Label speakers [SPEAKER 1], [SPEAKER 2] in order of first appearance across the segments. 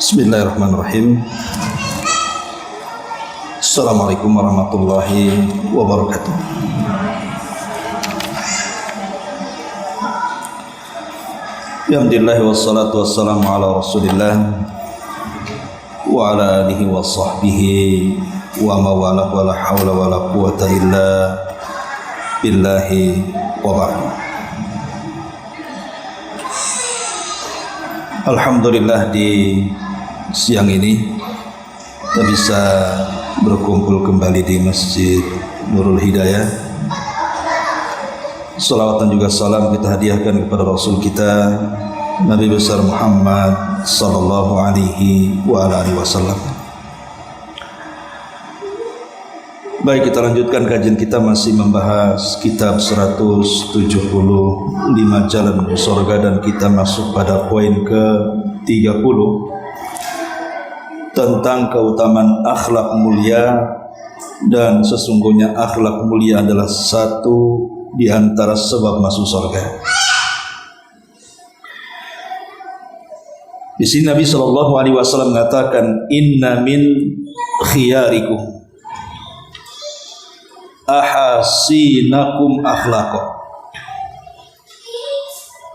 [SPEAKER 1] Bismillahirrahmanirrahim. Assalamualaikum warahmatullahi wabarakatuh. Alhamdulillah wassalatu wassalamu ala Rasulillah wa ala alihi wa sahbihi wa mawalah wa la hawla wa la quwwata illa billahi wa ba'd. Alhamdulillah di siang ini kita bisa berkumpul kembali di Masjid Nurul Hidayah. Salawat dan juga salam kita hadiahkan kepada Rasul kita Nabi besar Muhammad sallallahu alaihi wa alihi wasallam. Baik, kita lanjutkan kajian kita, masih membahas kitab 175 Jalan Menuju Surga, dan kita masuk pada poin ke-30 tentang keutamaan akhlak mulia. Dan sesungguhnya akhlak mulia adalah satu di antara sebab masuk surga. Di sini Nabi sallallahu alaihi wasallam mengatakan, inna min khiyarikum ahasinakum akhlaqo.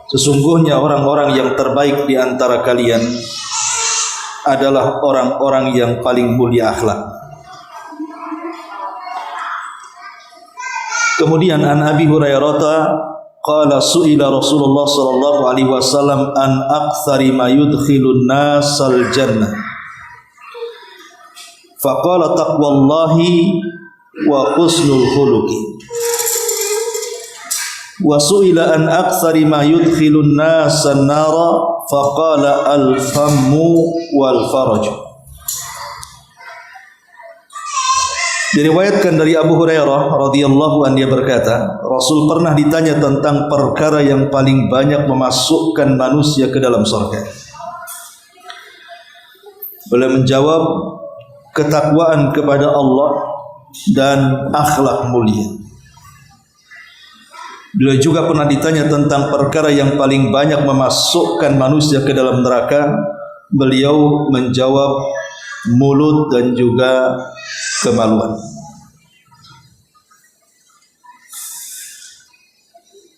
[SPEAKER 1] Sesungguhnya orang-orang yang terbaik di antara kalian adalah orang-orang yang paling mulia akhlak. Kemudian an Abi Hurairah qala su'ila Rasulullah sallallahu alaihi wasallam an aktsari ma yudkhilun nasal jannah. Faqala taqwallahi wa husnul khuluqi. Wa su'ila an aktsari ma yudkhilun nasan nara faqala al fammu wal faraj. Diriwayatkan dari Abu Hurairah radhiyallahu anhu, dia berkata, Rasul pernah ditanya tentang perkara yang paling banyak memasukkan manusia ke dalam surga. Beliau menjawab, ketakwaan kepada Allah dan akhlak mulia. Beliau juga pernah ditanya tentang perkara yang paling banyak memasukkan manusia ke dalam neraka. Beliau menjawab, mulut dan juga kemaluan.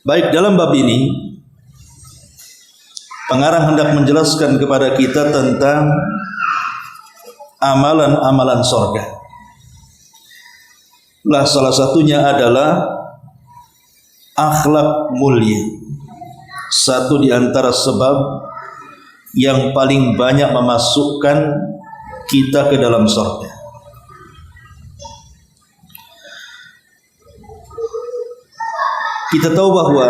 [SPEAKER 1] Baik, dalam bab ini pengarang hendak menjelaskan kepada kita tentang amalan-amalan surga. Salah satunya adalah akhlak mulia. Satu di antara sebab yang paling banyak memasukkan kita ke dalam surga. Kita tahu bahwa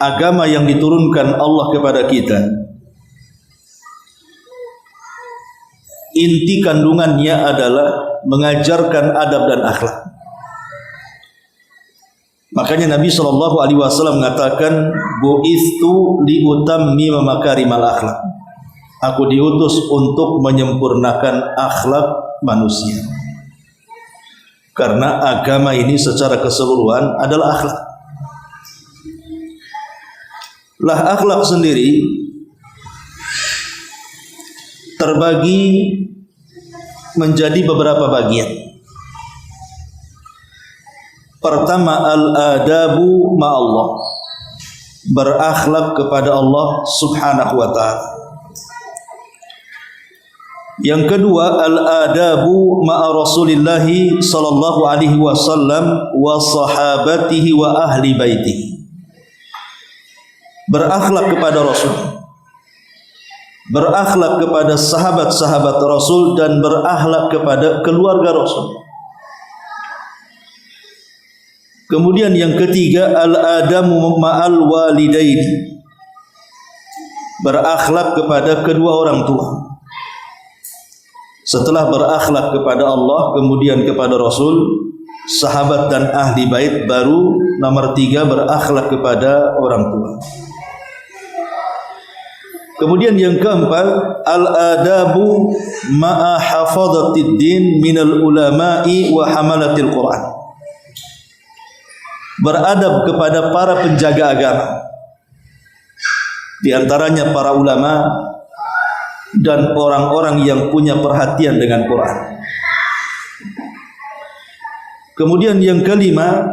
[SPEAKER 1] agama yang diturunkan Allah kepada kita, inti kandungannya adalah mengajarkan adab dan akhlak. Makanya Nabi sallallahu alaihi wasallam mengatakan, bu'istu liutammima makarimal akhlak. Aku diutus untuk menyempurnakan akhlak manusia. Karena agama ini secara keseluruhan adalah akhlak. Akhlak sendiri terbagi menjadi beberapa bagian. Pertama, al-adabu ma'allah, berakhlak kepada Allah subhanahu wa ta'ala. Yang kedua, al-adabu ma'a Rasulillahi sallallahu alaihi wasallam wa sahabatihi wa ahli baitihi, berakhlak kepada Rasul, berakhlak kepada sahabat-sahabat Rasul, dan berakhlak kepada keluarga Rasul. Kemudian yang ketiga, al-adamu ma'al walidaini, berakhlak kepada kedua orang tua. Setelah berakhlak kepada Allah, kemudian kepada Rasul, sahabat dan ahli bait, baru nomor 3 berakhlak kepada orang tua. Kemudian yang keempat, al-adabu ma'a hafadhatid din minal ulama'i wa hamalatil Quran, beradab kepada para penjaga agama, di antaranya para ulama dan orang-orang yang punya perhatian dengan Quran. Kemudian yang kelima,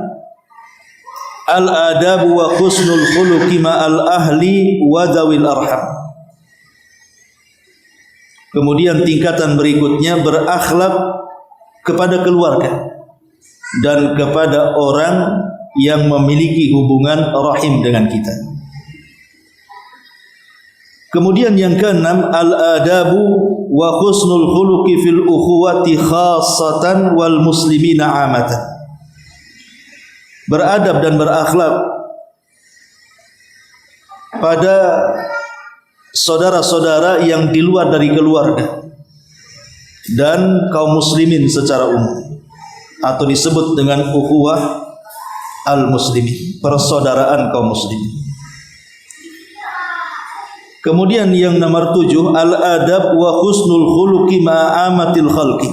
[SPEAKER 1] al-adabu wa husnul khuluqi ma'al ahli wa dzawil arham. Kemudian tingkatan berikutnya, berakhlak kepada keluarga dan kepada orang yang memiliki hubungan rahim dengan kita. Kemudian yang keenam, al-adabu wa husnul khuluqi fil ukhuwati khassatan wal muslimina amatan. Beradab dan berakhlak pada saudara-saudara yang di luar dari keluarga dan kaum muslimin secara umum, atau disebut dengan ukhuwah al-muslimin, persaudaraan kaum muslimin. Kemudian yang nomor 7, al-adab wa husnul khuluqi ma'amatil khalqi.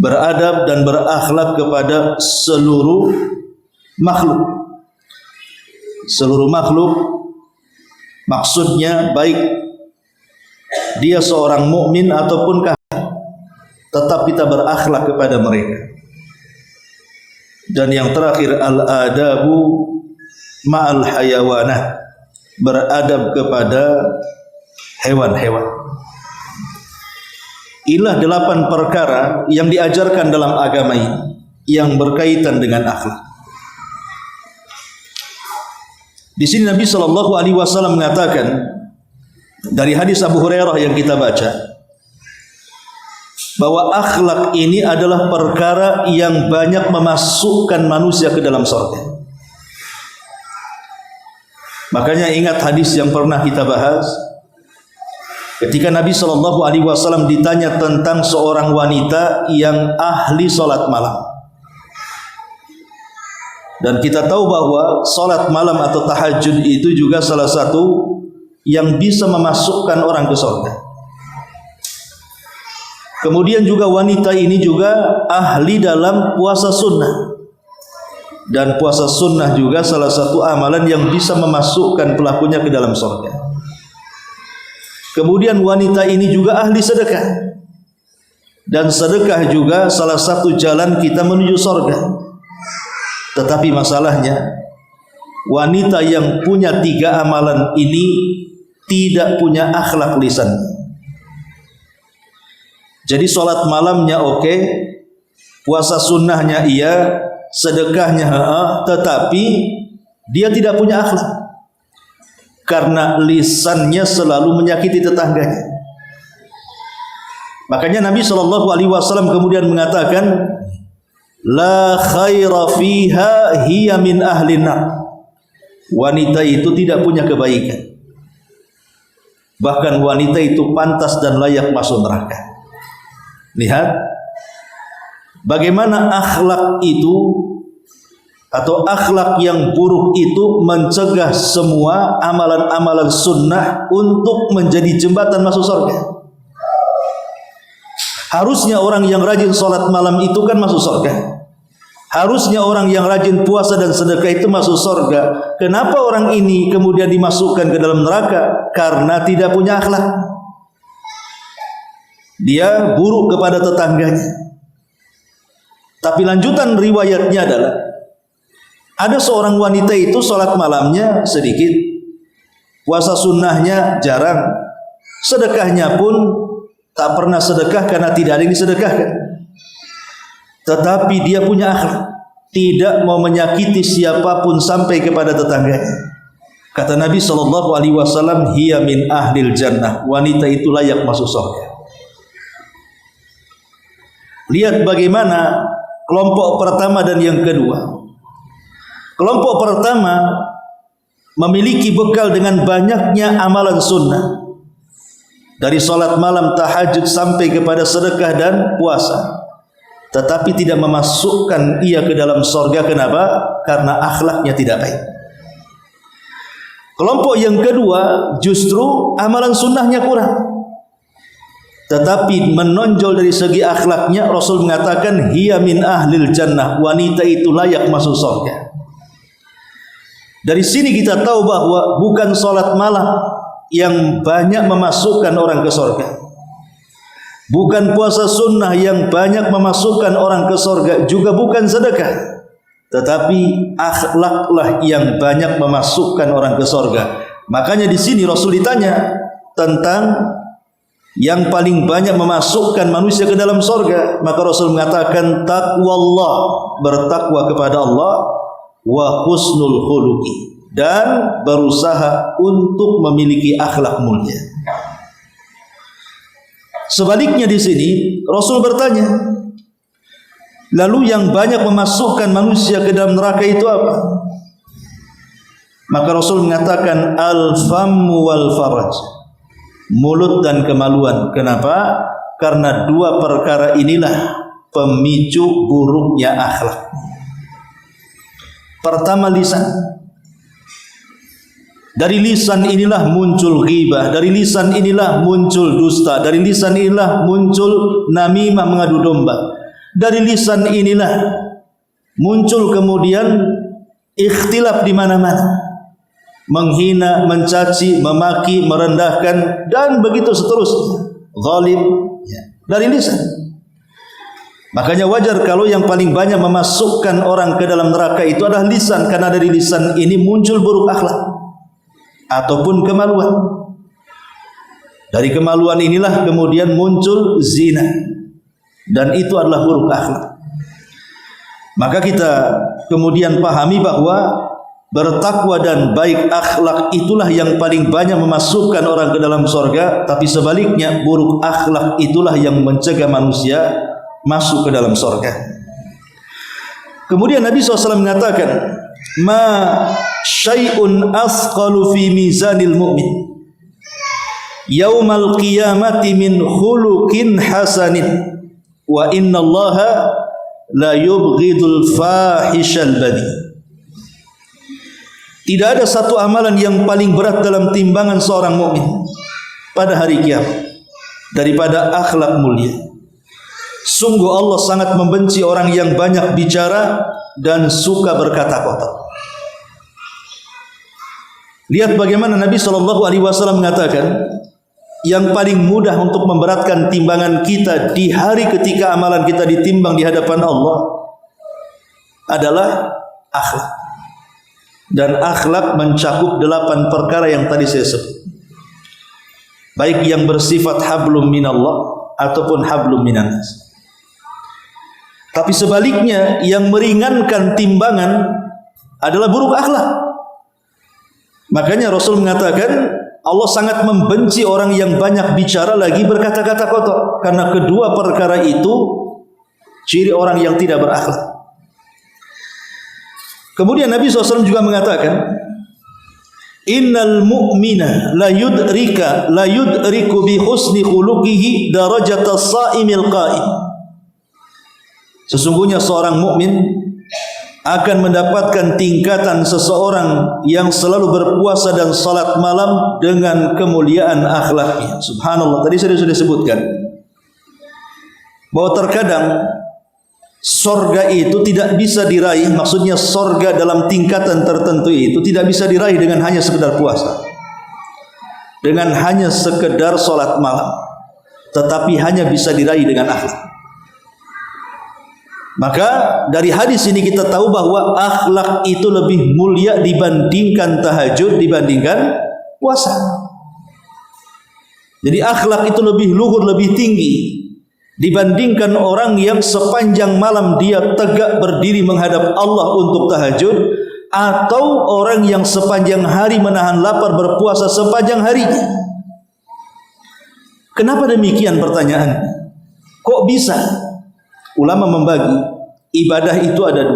[SPEAKER 1] Beradab dan berakhlak kepada seluruh makhluk. Seluruh makhluk maksudnya baik dia seorang mukmin ataupun kafir, tetap kita berakhlak kepada mereka. Dan yang terakhir, al-adabu ma'al hayawanah. Beradab kepada hewan-hewan. Inilah 8 perkara yang diajarkan dalam agama ini yang berkaitan dengan akhlak. Di sini Nabi SAW mengatakan dari hadis Abu Hurairah yang kita baca, bahwa akhlak ini adalah perkara yang banyak memasukkan manusia ke dalam surga. Makanya ingat hadis yang pernah kita bahas, ketika Nabi SAW ditanya tentang seorang wanita yang ahli salat malam. Dan kita tahu bahwa salat malam atau tahajud itu juga salah satu yang bisa memasukkan orang ke surga. Kemudian juga wanita ini juga ahli dalam puasa sunnah. Dan puasa sunnah juga salah satu amalan yang bisa memasukkan pelakunya ke dalam surga. Kemudian wanita ini juga ahli sedekah. Dan sedekah juga salah satu jalan kita menuju surga. Tetapi masalahnya, wanita yang punya 3 amalan ini tidak punya akhlak lisan. Jadi salat malamnya oke, puasa sunnahnya iya, sedekahnya tetapi dia tidak punya akhlak karena lisannya selalu menyakiti tetangganya. Makanya Nabi SAW kemudian mengatakan, la khaira fiha hiya min ahlin nar. Wanita itu tidak punya kebaikan, bahkan wanita itu pantas dan layak masuk neraka. Lihat bagaimana akhlak itu atau akhlak yang buruk itu mencegah semua amalan-amalan sunnah untuk menjadi jembatan masuk surga. Harusnya orang yang rajin sholat malam itu kan masuk surga. Harusnya orang yang rajin puasa dan sedekah itu masuk surga. Kenapa orang ini kemudian dimasukkan ke dalam neraka? Karena tidak punya akhlak. Dia buruk kepada tetangganya. Tapi lanjutan riwayatnya adalah ada seorang wanita itu sholat malamnya sedikit, puasa sunnahnya jarang, sedekahnya pun tak pernah sedekah karena tidak ada yang disedekahkan. Tetapi dia punya akhlak, tidak mau menyakiti siapapun sampai kepada tetangganya. Kata Nabi SAW, hiya min ahlil jannah. Wanita itu layak masuk surga. Lihat bagaimana kelompok pertama dan yang kedua. Kelompok pertama memiliki bekal dengan banyaknya amalan sunnah, dari salat malam, tahajud sampai kepada sedekah dan puasa, tetapi tidak memasukkan ia ke dalam surga. Kenapa? Karena akhlaknya tidak baik. Kelompok yang kedua justru amalan sunnahnya kurang, tetapi menonjol dari segi akhlaknya. Rasul mengatakan hiya min ahlil jannah, wanita itu layak masuk surga. Dari sini kita tahu bahwa bukan salat malam yang banyak memasukkan orang ke surga. Bukan puasa sunnah yang banyak memasukkan orang ke surga, juga bukan sedekah. Tetapi akhlaklah yang banyak memasukkan orang ke surga. Makanya di sini Rasul ditanya tentang yang paling banyak memasukkan manusia ke dalam surga, maka Rasul mengatakan taqwallah, bertakwa kepada Allah, wa husnul khuluqi, dan berusaha untuk memiliki akhlak mulia. Sebaliknya di sini Rasul bertanya, lalu yang banyak memasukkan manusia ke dalam neraka itu apa? Maka Rasul mengatakan al-fammu wal faraj, mulut dan kemaluan. Kenapa? Karena dua perkara inilah pemicu buruknya akhlak. Pertama, lisan. Dari lisan inilah muncul ghibah, dari lisan inilah muncul dusta, dari lisan inilah muncul namimah, mengadu domba. Dari lisan inilah muncul kemudian ikhtilaf di mana-mana, menghina, mencaci, memaki, merendahkan, dan begitu seterusnya. Zalim, dari lisan. Makanya wajar kalau yang paling banyak memasukkan orang ke dalam neraka itu adalah lisan, karena dari lisan ini muncul buruk akhlak ataupun kemaluan. Dari kemaluan inilah kemudian muncul zina, dan itu adalah buruk akhlak. Maka kita kemudian pahami bahwa bertakwa dan baik akhlak itulah yang paling banyak memasukkan orang ke dalam surga. Tapi sebaliknya, buruk akhlak itulah yang mencegah manusia masuk ke dalam surga. Kemudian Nabi SAW mengatakan, ma syai'un asqalu fi mizanil mu'min yaumal qiyamati min khuluqin hasanin wa innallaha la yubghidul fahishal badi. Tidak ada satu amalan yang paling berat dalam timbangan seorang mukmin pada hari kiamat daripada akhlak mulia. Sungguh Allah sangat membenci orang yang banyak bicara dan suka berkata kotor. Lihat bagaimana Nabi SAW mengatakan, yang paling mudah untuk memberatkan timbangan kita di hari ketika amalan kita ditimbang di hadapan Allah adalah akhlak. Dan akhlak mencakup 8 perkara yang tadi saya sebut, baik yang bersifat hablum minallah ataupun hablum minannas. Tapi sebaliknya, yang meringankan timbangan adalah buruk akhlak. Makanya Rasul mengatakan Allah sangat membenci orang yang banyak bicara lagi berkata-kata kotor, karena kedua perkara itu ciri orang yang tidak berakhlak. Kemudian Nabi SAW juga mengatakan, innal mu'mina la yudriku bi husni khuluqihi darajatas sa'imil qa'im. Sesungguhnya seorang mukmin akan mendapatkan tingkatan seseorang yang selalu berpuasa dan salat malam dengan kemuliaan akhlaknya. Subhanallah, tadi saya sudah sebutkan bahwa terkadang sorga itu tidak bisa diraih, maksudnya sorga dalam tingkatan tertentu itu tidak bisa diraih dengan hanya sekedar puasa, dengan hanya sekedar salat malam, tetapi hanya bisa diraih dengan akhlak. Maka dari hadis ini kita tahu bahwa akhlak itu lebih mulia dibandingkan tahajud, dibandingkan puasa. Jadi akhlak itu lebih luhur, lebih tinggi dibandingkan orang yang sepanjang malam dia tegak berdiri menghadap Allah untuk tahajud, atau orang yang sepanjang hari menahan lapar berpuasa sepanjang harinya. Kenapa demikian pertanyaannya? Kok bisa? Ulama membagi ibadah itu ada 2.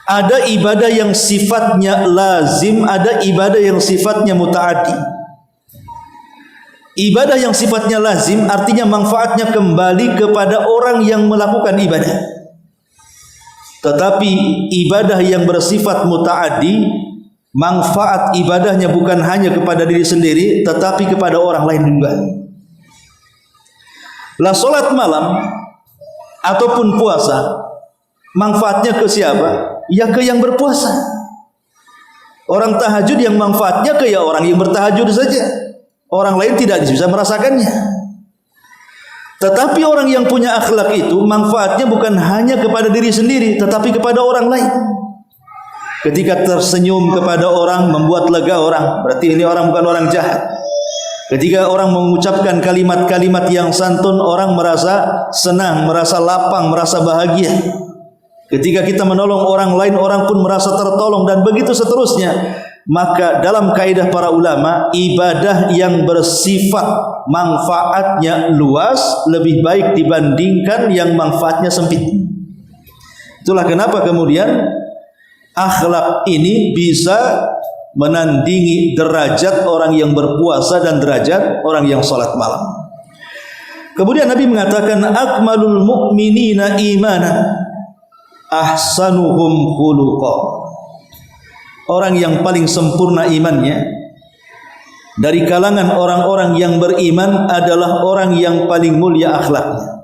[SPEAKER 1] Ada ibadah yang sifatnya lazim, ada ibadah yang sifatnya muta'addi. Ibadah yang sifatnya lazim artinya manfaatnya kembali kepada orang yang melakukan ibadah. Tetapi ibadah yang bersifat muta'addi, manfaat ibadahnya bukan hanya kepada diri sendiri, tetapi kepada orang lain juga. Lah salat malam ataupun puasa, manfaatnya ke siapa? Ya ke yang berpuasa. Orang tahajud yang manfaatnya ke ya orang yang bertahajud saja. Orang lain tidak bisa merasakannya. Tetapi orang yang punya akhlak itu manfaatnya bukan hanya kepada diri sendiri, tetapi kepada orang lain. Ketika tersenyum kepada orang membuat lega orang, berarti ini orang bukan orang jahat. Ketika orang mengucapkan kalimat-kalimat yang santun, orang merasa senang, merasa lapang, merasa bahagia. Ketika kita menolong orang lain, orang pun merasa tertolong, dan begitu seterusnya. Maka dalam kaidah para ulama, ibadah yang bersifat manfaatnya luas lebih baik dibandingkan yang manfaatnya sempit. Itulah kenapa kemudian akhlak ini bisa menandingi derajat orang yang berpuasa dan derajat orang yang salat malam. Kemudian Nabi mengatakan, akmalul mu'minina imanan ahsanuhum khuluqa. Orang yang paling sempurna imannya dari kalangan orang-orang yang beriman adalah orang yang paling mulia akhlaknya.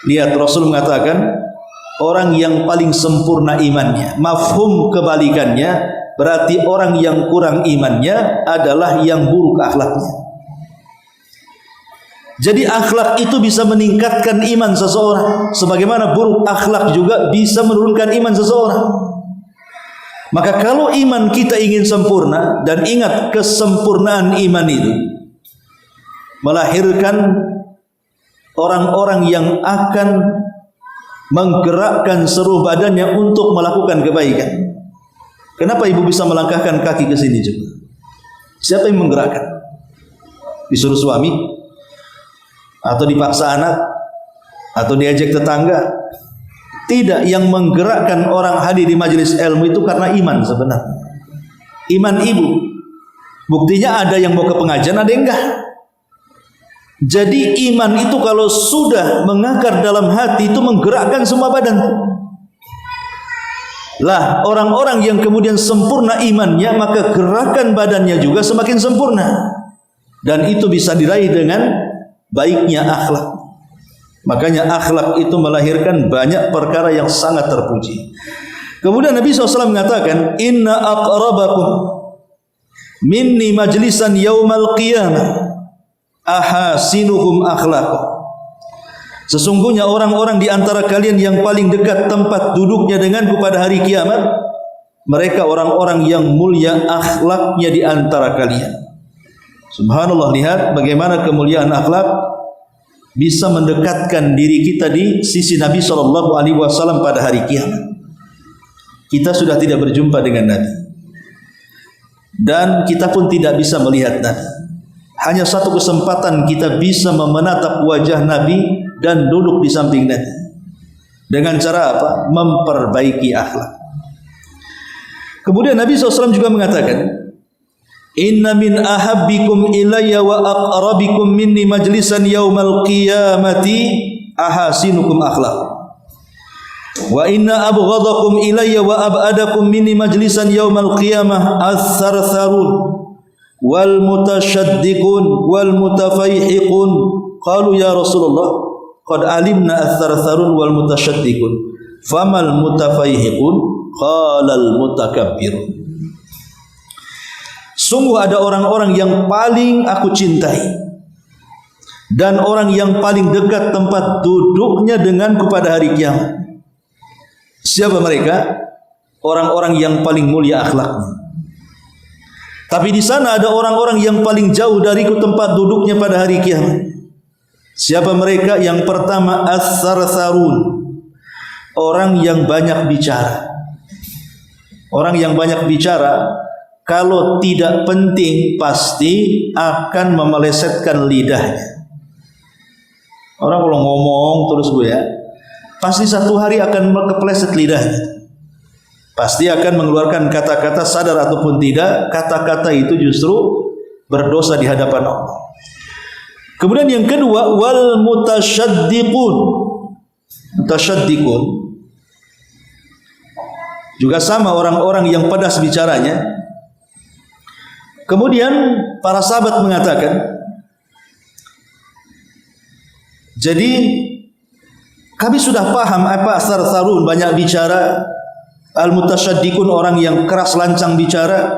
[SPEAKER 1] Lihat, Rasul mengatakan orang yang paling sempurna imannya. Mafhum kebalikannya berarti orang yang kurang imannya adalah yang buruk akhlaknya. Jadi akhlak itu bisa meningkatkan iman seseorang, sebagaimana buruk akhlak juga bisa menurunkan iman seseorang. Maka kalau iman kita ingin sempurna, dan ingat kesempurnaan iman itu melahirkan orang-orang yang akan menggerakkan seluruh badannya untuk melakukan kebaikan. Kenapa ibu bisa melangkahkan kaki ke sini juga? Siapa yang menggerakkan? Disuruh suami? Atau dipaksa anak? Atau diajak tetangga? Tidak, yang menggerakkan orang hadir di majelis ilmu itu karena iman sebenarnya. Iman ibu. Buktinya ada yang mau ke pengajian, ada yang enggak. Jadi iman itu kalau sudah mengakar dalam hati itu menggerakkan semua badan. Lah, orang-orang yang kemudian sempurna imannya, maka gerakan badannya juga semakin sempurna. Dan itu bisa diraih dengan baiknya akhlak. Makanya akhlak itu melahirkan banyak perkara yang sangat terpuji. Kemudian Nabi SAW mengatakan, inna aqrabakum minni majlisan yaumal qiyamah ahasinuhum akhlaqah. Sesungguhnya orang-orang di antara kalian yang paling dekat tempat duduknya denganku pada hari kiamat, mereka orang-orang yang mulia akhlaknya di antara kalian. Subhanallah, lihat bagaimana kemuliaan akhlak bisa mendekatkan diri kita di sisi Nabi SAW pada hari kiamat. Kita sudah tidak berjumpa dengan Nabi, dan kita pun tidak bisa melihat Nabi. Hanya satu kesempatan kita bisa menatap wajah Nabi dan duduk di samping Nabi. Dengan cara apa? Memperbaiki akhlak. Kemudian Nabi SAW juga mengatakan, inna min ahabbikum ilayya wa aqrabikum minni majlisan yaumal qiyamati ahasinukum akhlaq. Wa inna abghadakum ilayya wa ab'adakum minni majlisan yaumal qiyamah as-sartharun wal mutasyaddiqun wal mutafayhiqun. Qalu ya Rasulullah, qad alimna as-sartharun wal mutasyaddiqun, famal mutafayhiqun? Qala al mutakabbirun. Sungguh ada orang-orang yang paling aku cintai dan orang yang paling dekat tempat duduknya denganku pada hari kiamat. Siapa mereka? Orang-orang yang paling mulia akhlaknya. Tapi di sana ada orang-orang yang paling jauh dariku tempat duduknya pada hari kiamat. Siapa mereka? Yang pertama, as-sartharun, orang yang banyak bicara. Orang yang banyak bicara, kalau tidak penting pasti akan memelesetkan lidahnya. Orang kalau ngomong terus pasti satu hari akan kepleset lidahnya. Pasti akan mengeluarkan kata-kata, sadar ataupun tidak, kata-kata itu justru berdosa di hadapan Allah. Kemudian yang kedua, wal mutasyaddiqun. Mutasyaddiqun juga sama, orang-orang yang pedas bicaranya. Kemudian para sahabat mengatakan, jadi kami sudah paham apa sartharun, banyak bicara, al-mutasyaddiqun, orang yang keras lancang bicara,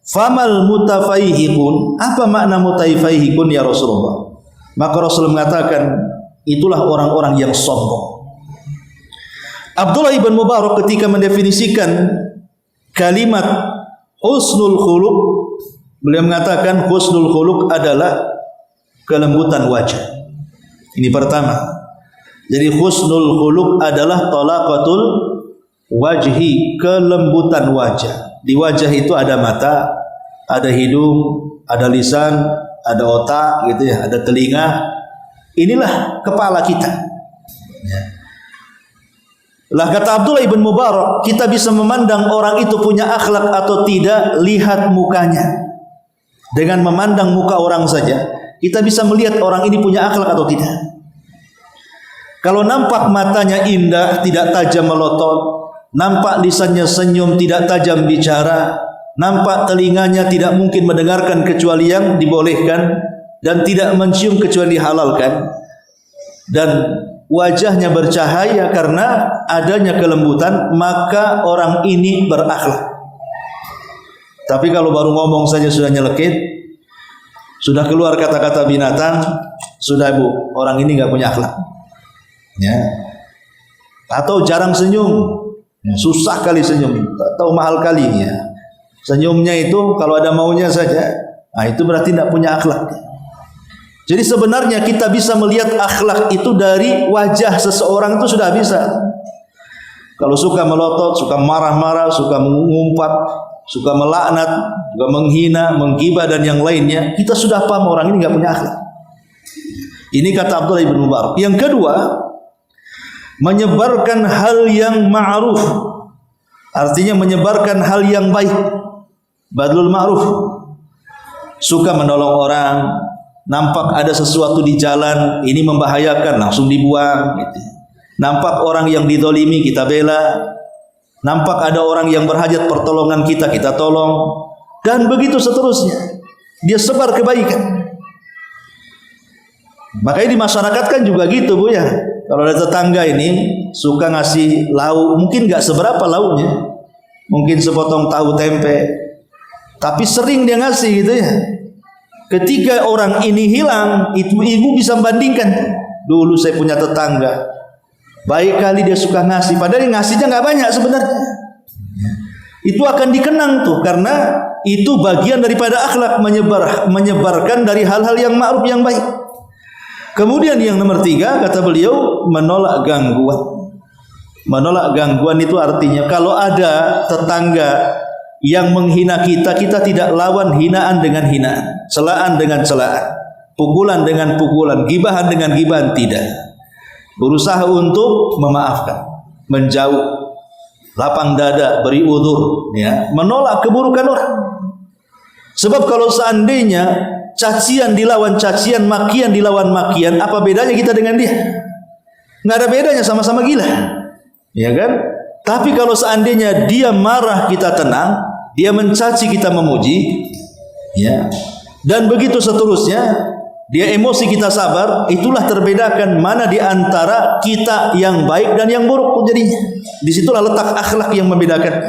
[SPEAKER 1] Famal mutafaihikun, apa makna mutafaihikun ya Rasulullah? Maka Rasul mengatakan, itulah orang-orang yang sombong. Abdullah ibn Mubarak ketika mendefinisikan kalimat husnul khuluq, beliau mengatakan husnul khuluq adalah kelembutan wajah. Ini pertama. Jadi husnul khuluq adalah talaqatul wajhi, kelembutan wajah. Di wajah itu ada mata, ada hidung, ada lisan, ada otak gitu ya, ada telinga. Inilah kepala kita. Ya. Lah kata Abdullah ibn Mubarak, kita bisa memandang orang itu punya akhlak atau tidak, lihat mukanya. Dengan memandang muka orang saja, kita bisa melihat orang ini punya akhlak atau tidak. Kalau nampak matanya indah, tidak tajam melotot, nampak lisannya senyum, tidak tajam bicara, nampak telinganya tidak mungkin mendengarkan kecuali yang dibolehkan, dan tidak mencium kecuali dihalalkan, dan wajahnya bercahaya karena adanya kelembutan, maka orang ini berakhlak. Tapi kalau baru ngomong saja sudah nyelekit, sudah keluar kata-kata binatang, sudah bu, orang ini nggak punya akhlak. Ya. Atau jarang senyum, susah kali senyum, atau mahal kali ya. Senyumnya itu kalau ada maunya saja, nah itu berarti tidak punya akhlak. Jadi sebenarnya kita bisa melihat akhlak itu dari wajah seseorang itu sudah bisa. Kalau suka melotot, suka marah-marah, suka mengumpat, suka melaknat, suka menghina, menggibah dan yang lainnya, kita sudah paham orang ini nggak punya akhlak. Ini kata Abdullah ibn Mubarak. Yang kedua, menyebarkan hal yang ma'ruf, artinya menyebarkan hal yang baik, badlul ma'ruf, suka menolong orang, nampak ada sesuatu di jalan ini membahayakan, langsung dibuang gitu. Nampak orang yang dizalimi, kita bela. Nampak ada orang yang berhajat pertolongan kita, kita tolong, dan begitu seterusnya. Dia sebar kebaikan. Makanya di masyarakat kan juga gitu bu ya. Kalau ada tetangga ini suka ngasih lauk, mungkin nggak seberapa lauknya, mungkin sepotong tahu tempe, tapi sering dia ngasih gitu ya. Ketika orang ini hilang, itu ibu bisa membandingkan. Dulu saya punya tetangga, baik kali dia suka ngasih, padahal ngasihnya nggak banyak sebenarnya. Itu akan dikenang tuh, karena itu bagian daripada akhlak, menyebarkan dari hal-hal yang ma'ruf, yang baik. Kemudian yang nomor 3 kata beliau, menolak gangguan. Menolak gangguan itu artinya kalau ada tetangga yang menghina kita, kita tidak lawan hinaan dengan hinaan, celaan dengan celaan, pukulan dengan pukulan, gibahan dengan gibahan, tidak. Berusaha untuk memaafkan, menjauh, lapang dada, beri udzur, ya, menolak keburukan orang. Sebab kalau seandainya cacian dilawan cacian, makian dilawan makian, apa bedanya kita dengan dia? Nggak ada bedanya, sama-sama gila, ya kan? Tapi kalau seandainya dia marah kita tenang, dia mencaci kita memuji, ya, dan begitu seterusnya, dia emosi kita sabar, itulah terbedakan mana di antara kita yang baik dan yang buruk jadinya. Disitulah letak akhlak yang membedakan.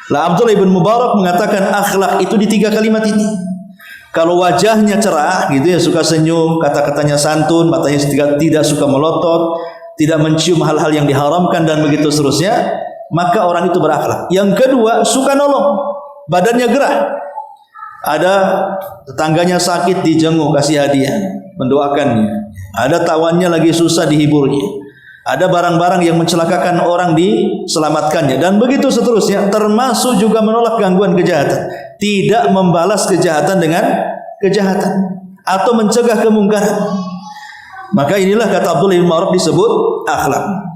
[SPEAKER 1] Lah Abdullah ibn Mubarak mengatakan akhlak itu di 3 kalimat ini. Kalau wajahnya cerah gitu ya, suka senyum, kata-katanya santun, matanya tidak suka melotot, tidak mencium hal-hal yang diharamkan dan begitu seterusnya, maka orang itu berakhlak. Yang kedua, suka nolong, badannya gerah. Ada tetangganya sakit, dijenguk, kasih hadiah, mendoakannya. Ada tawannya lagi susah, dihiburnya. Ada barang-barang yang mencelakakan orang, diselamatkannya, dan begitu seterusnya. Termasuk juga menolak gangguan kejahatan, tidak membalas kejahatan dengan kejahatan, atau mencegah kemungkaran. Maka inilah kata Abdullah bin Mubarak disebut akhlak.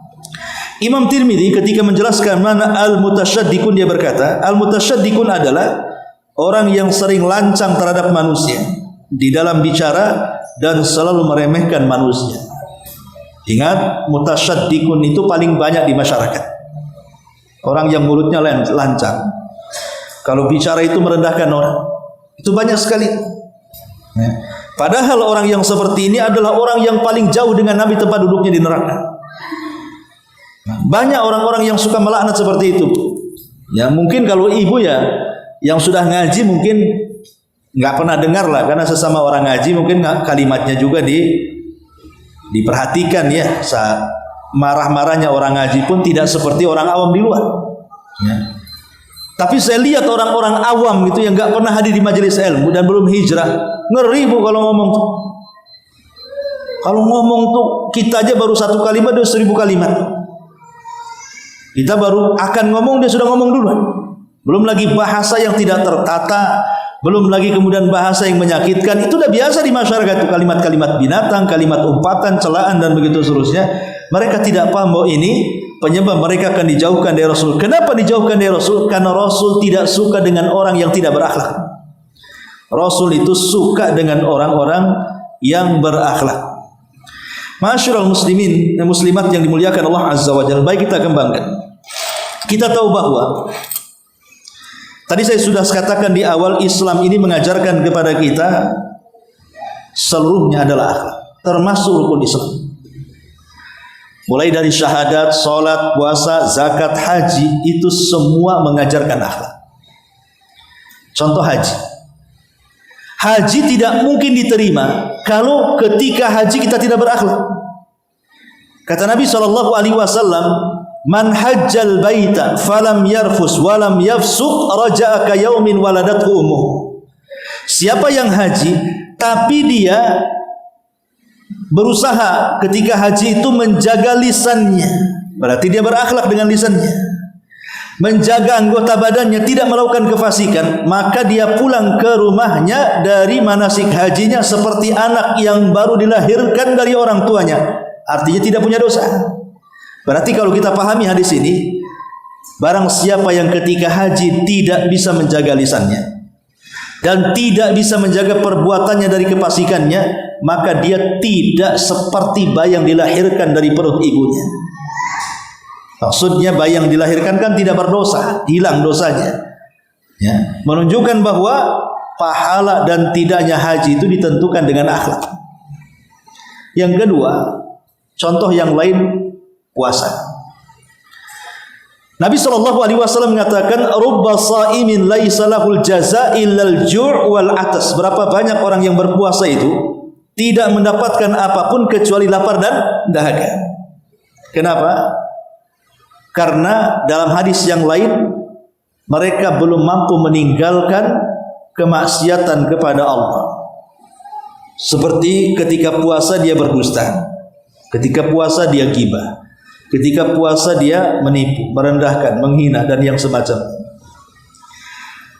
[SPEAKER 1] Imam Tirmidzi ketika menjelaskan mana al-mutasyaddiqun, dia berkata, al-mutasyaddiqun adalah orang yang sering lancang terhadap manusia di dalam bicara dan selalu meremehkan manusia. Ingat, mutasyaddiqun itu paling banyak di masyarakat. Orang yang mulutnya lancang, kalau bicara itu merendahkan orang, itu banyak sekali. Padahal orang yang seperti ini adalah orang yang paling jauh dengan Nabi tempat duduknya di neraka. Banyak orang-orang yang suka melaknat seperti itu. Ya mungkin kalau ibu ya, Yang sudah ngaji mungkin nggak pernah dengar lah, karena sesama orang ngaji mungkin kalimatnya juga diperhatikan ya. Saat marah-marahnya orang ngaji pun tidak seperti orang awam di luar. Ya. Tapi saya lihat orang-orang awam itu yang nggak pernah hadir di majelis ilmu dan belum hijrah, ngeri bu kalau ngomong tuh. Kalau ngomong tuh kita aja baru 1 kalimat dia 1000 kalimat. Kita baru akan ngomong dia sudah ngomong duluan. Belum lagi bahasa yang tidak tertata, belum lagi kemudian bahasa yang menyakitkan. Itu udah biasa di masyarakat itu, kalimat-kalimat binatang, kalimat umpatan, celaan dan begitu seterusnya. Mereka tidak paham bahwa ini penyebab mereka akan dijauhkan dari Rasul. Kenapa dijauhkan dari Rasul? Karena Rasul tidak suka dengan orang yang tidak berakhlak. Rasul itu suka dengan orang-orang yang berakhlak. Masyarul muslimin dan muslimat yang dimuliakan Allah Azza wa Jalla, baik kita kembangkan. Kita tahu bahwa tadi saya sudah katakan di awal, Islam ini mengajarkan kepada kita seluruhnya adalah akhlak, termasuk rukun Islam. Mulai dari syahadat, salat, puasa, zakat, haji, itu semua mengajarkan akhlak. Contoh haji. Haji tidak mungkin diterima kalau ketika haji kita tidak berakhlak. Kata Nabi SAW, man hajjal baita falam yarfus walam yafsuq raja'a ka yaumin waladathu ummuh. Siapa yang haji tapi dia berusaha ketika haji itu menjaga lisannya, berarti dia berakhlak dengan lisannya, menjaga anggota badannya, tidak melakukan kefasikan, maka dia pulang ke rumahnya dari manasik hajinya seperti anak yang baru dilahirkan dari orang tuanya, artinya tidak punya dosa. Berarti kalau kita pahami hadis ini, barang siapa yang ketika haji tidak bisa menjaga lisannya dan tidak bisa menjaga perbuatannya dari kefasikannya, maka dia tidak seperti bayi yang dilahirkan dari perut ibunya. Maksudnya bayi yang dilahirkan kan tidak berdosa, hilang dosanya. Ya, menunjukkan bahwa pahala dan tidaknya haji itu ditentukan dengan akhlak. Yang kedua, contoh yang lain, puasa. Nabi SAW mengatakan, rubba sa'imin laisa lahul jaza illal ju' wal atas. Berapa banyak orang yang berpuasa itu tidak mendapatkan apapun kecuali lapar dan dahaga. Kenapa? Karena dalam hadis yang lain, mereka belum mampu meninggalkan kemaksiatan kepada Allah. Seperti ketika puasa dia berdusta, ketika puasa dia ghibah, ketika puasa dia menipu, merendahkan, menghina dan yang semacam.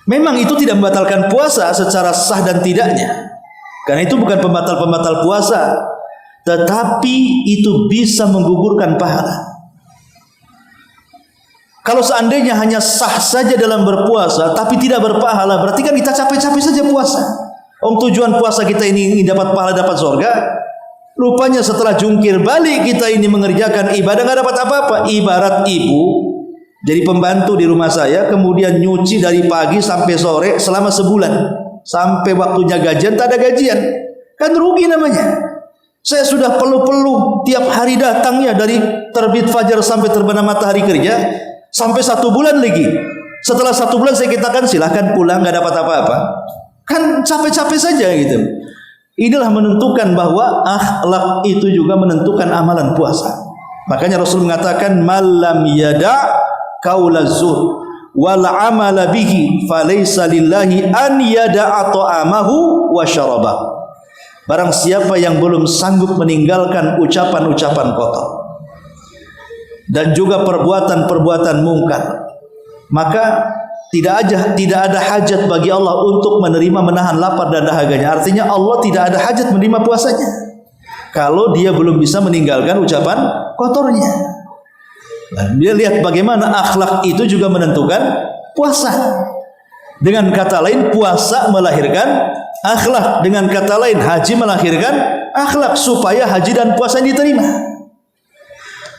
[SPEAKER 1] Memang itu tidak membatalkan puasa secara sah dan tidaknya, karena itu bukan pembatal-pembatal puasa, tetapi itu bisa menggugurkan pahala. Kalau seandainya hanya sah saja dalam berpuasa tapi tidak berpahala, berarti kan kita capek-capek saja puasa. Tujuan puasa kita ini ingin dapat pahala, dapat surga. Rupanya setelah jungkir balik kita ini mengerjakan ibadah nggak dapat apa-apa. Ibarat ibu jadi pembantu di rumah saya, kemudian nyuci dari pagi sampai sore selama sebulan, sampai waktunya gajian tak ada gajian, kan rugi namanya. Saya sudah peluh-peluh tiap hari datangnya dari terbit fajar sampai terbenam matahari kerja, sampai 1 bulan lagi. Setelah 1 bulan saya katakan silahkan pulang, nggak dapat apa-apa. Kan capek-capek saja gitu. Inilah menentukan bahwa akhlak itu juga menentukan amalan puasa. Makanya Rasul mengatakan, malam yada qaula zur wal amala bihi falaysa lillahi an yada'a ta'amahu wa syarabahu. Barang siapa yang belum sanggup meninggalkan ucapan-ucapan kotor dan juga perbuatan-perbuatan mungkar, maka tidak ada hajat bagi Allah untuk menahan lapar dan dahaganya. Artinya Allah tidak ada hajat menerima puasanya kalau dia belum bisa meninggalkan ucapan kotornya. Dan dia lihat bagaimana akhlak itu juga menentukan puasa. Dengan kata lain, puasa melahirkan akhlak. Dengan kata lain, haji melahirkan akhlak supaya haji dan puasa diterima.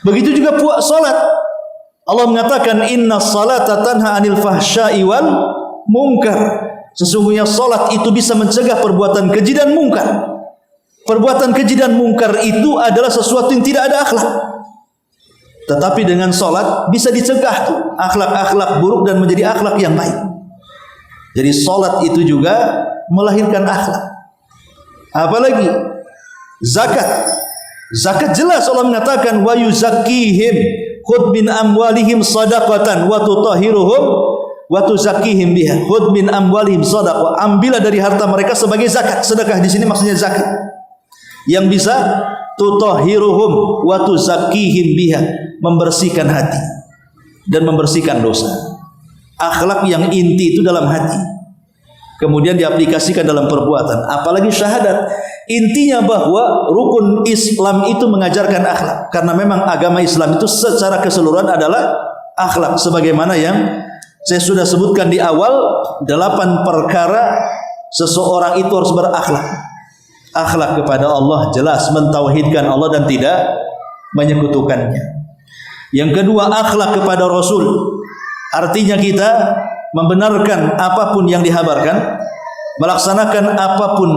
[SPEAKER 1] Begitu juga salat. Allah mengatakan, inna salata tanha anil fahsya'i wal munkar. Sesungguhnya salat itu bisa mencegah perbuatan keji dan mungkar. Perbuatan keji dan mungkar itu adalah sesuatu yang tidak ada akhlak. Tetapi dengan salat bisa dicegah tuh akhlak-akhlak buruk dan menjadi akhlak yang baik. Jadi salat itu juga melahirkan akhlak. Apalagi zakat. Zakat jelas Allah mengatakan wa yuzakkihim khudh min amwalihim shadaqatan wa tutahhiruhum wa tuzakkihim biha. Khudh min amwalihim shadaqah. Ambillah dari harta mereka sebagai zakat. Sedekah di sini maksudnya zakat. Yang bisa tutahhiruhum wa tuzakkihim biha, membersihkan hati dan membersihkan dosa. Akhlak yang inti itu dalam hati, kemudian diaplikasikan dalam perbuatan, apalagi syahadat. Intinya bahwa rukun Islam itu mengajarkan akhlak, karena memang agama Islam itu secara keseluruhan adalah akhlak, sebagaimana yang saya sudah sebutkan di awal, 8 perkara seseorang itu harus berakhlak. Akhlak kepada Allah, jelas mentauhidkan Allah dan tidak menyekutukannya. Yang kedua, akhlak kepada Rasul, artinya kita membenarkan apapun yang dihabarkan, melaksanakan apapun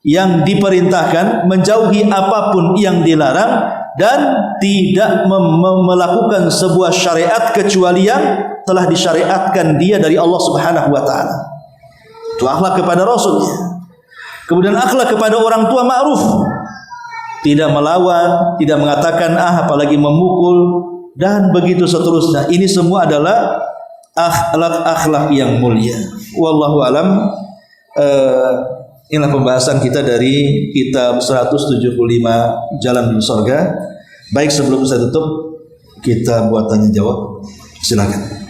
[SPEAKER 1] yang diperintahkan, menjauhi apapun yang dilarang, dan tidak melakukan sebuah syariat kecuali yang telah disyariatkan dia dari Allah Subhanahu wa taala. Itu akhlak kepada Rasul. Kemudian akhlak kepada orang tua ma'ruf, tidak melawan, tidak mengatakan apalagi memukul, dan begitu seterusnya. Ini semua adalah akhlak yang mulia. Wallahu alam. Inilah pembahasan kita dari kitab 175 Jalan Menuju Surga. Baik, sebelum saya tutup, kita buat tanya jawab. Silakan.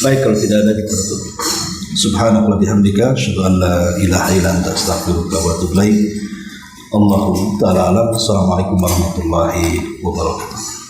[SPEAKER 1] Baik, kalau tidak ada kita tutup. Subhanallah bihamdika, asyhadu an la ilaha illa anta, astaghfiruka wa atubu ilaik. Allahu ta'ala alam. Assalamualaikum warahmatullahi wabarakatuh.